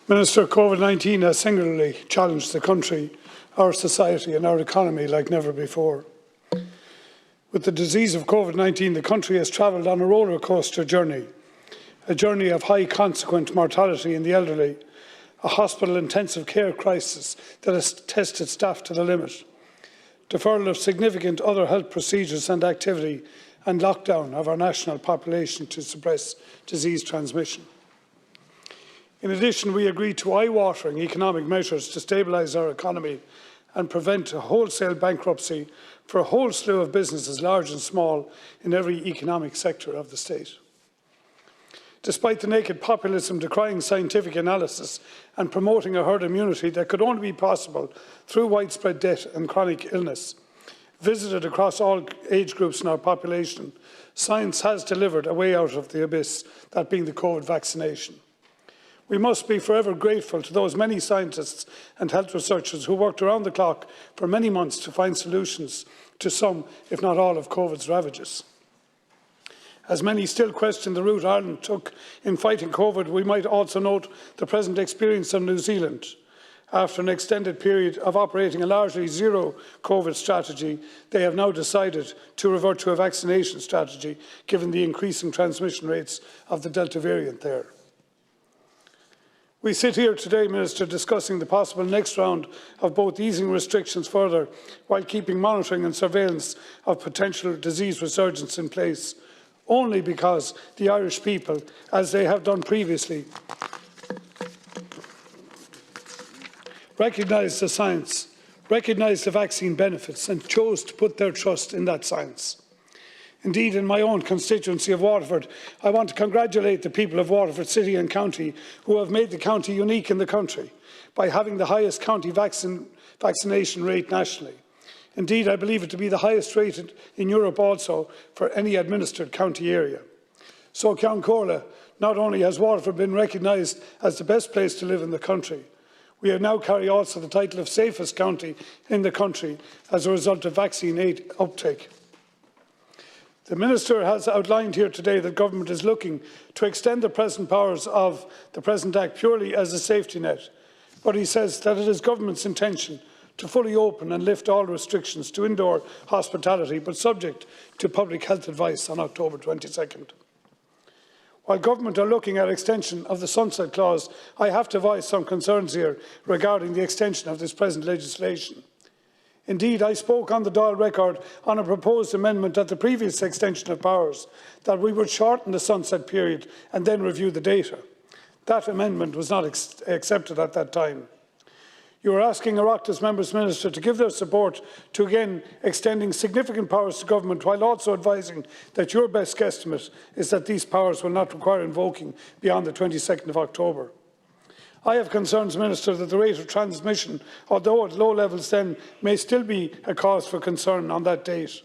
Minister, COVID-19 has singularly challenged the country, our society and our economy like never before. With the disease of COVID-19, the country has travelled on a roller coaster journey, a journey of high consequent mortality in the elderly, a hospital intensive care crisis that has tested staff to the limit, deferral of significant other health procedures and activity, and lockdown of our national population to suppress disease transmission. In addition, we agreed to eye-watering economic measures to stabilise our economy and prevent a wholesale bankruptcy for a whole slew of businesses, large and small, in every economic sector of the state. Despite the naked populism decrying scientific analysis and promoting a herd immunity that could only be possible through widespread death and chronic illness, visited across all age groups in our population, science has delivered a way out of the abyss, that being the COVID vaccination. We must be forever grateful to those many scientists and health researchers who worked around the clock for many months to find solutions to some, if not all, of COVID's ravages. As many still question the route Ireland took in fighting COVID, we might also note the present experience of New Zealand. After an extended period of operating a largely zero COVID strategy, they have now decided to revert to a vaccination strategy, given the increasing transmission rates of the Delta variant there. We sit here today, Minister, discussing the possible next round of both easing restrictions further while keeping monitoring and surveillance of potential disease resurgence in place, only because the Irish people, as they have done previously, recognised the science, recognised the vaccine benefits and chose to put their trust in that science. Indeed, in my own constituency of Waterford, I want to congratulate the people of Waterford City and County who have made the county unique in the country by having the highest county vaccination rate nationally. Indeed, I believe it to be the highest rated in Europe also for any administered county area. So, Ceann Comhairle, not only has Waterford been recognised as the best place to live in the country, we now carry also the title of safest county in the country as a result of vaccine aid uptake. The Minister has outlined here today that Government is looking to extend the present powers of the present Act purely as a safety net, but he says that it is Government's intention to fully open and lift all restrictions to indoor hospitality, but subject to public health advice on October 22nd. While Government are looking at extension of the sunset clause, I have to voice some concerns here regarding the extension of this present legislation. Indeed, I spoke on the Dáil record on a proposed amendment at the previous extension of powers that we would shorten the sunset period and then review the data. That amendment was not accepted at that time. You are asking Oireachtas members, Minister, to give their support to again extending significant powers to Government, while also advising that your best guesstimate is that these powers will not require invoking beyond the 22nd of October. I have concerns, Minister, that the rate of transmission, although at low levels then, may still be a cause for concern on that date.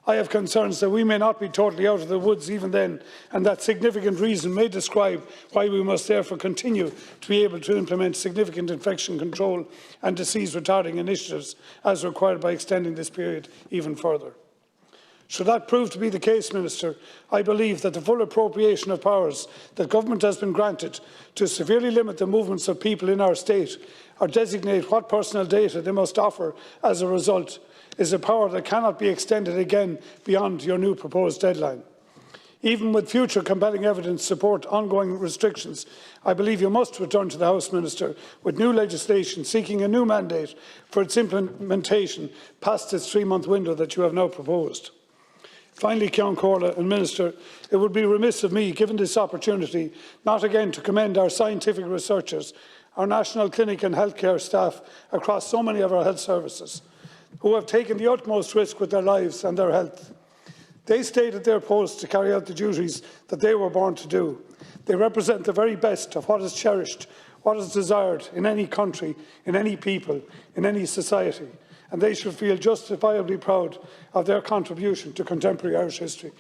I have concerns that we may not be totally out of the woods even then, and that significant reason may describe why we must therefore continue to be able to implement significant infection control and disease retarding initiatives as required by extending this period even further. Should that prove to be the case, Minister, I believe that the full appropriation of powers that Government has been granted to severely limit the movements of people in our state or designate what personal data they must offer as a result is a power that cannot be extended again beyond your new proposed deadline. Even with future compelling evidence to support ongoing restrictions, I believe you must return to the House, Minister, with new legislation seeking a new mandate for its implementation past this 3-month window that you have now proposed. Finally, Ceann Comhairle and Minister, it would be remiss of me, given this opportunity, not again to commend our scientific researchers, our national clinic and healthcare staff across so many of our health services, who have taken the utmost risk with their lives and their health. They stayed at their posts to carry out the duties that they were born to do. They represent the very best of what is cherished, what is desired in any country, in any people, in any society, and they should feel justifiably proud of their contribution to contemporary Irish history.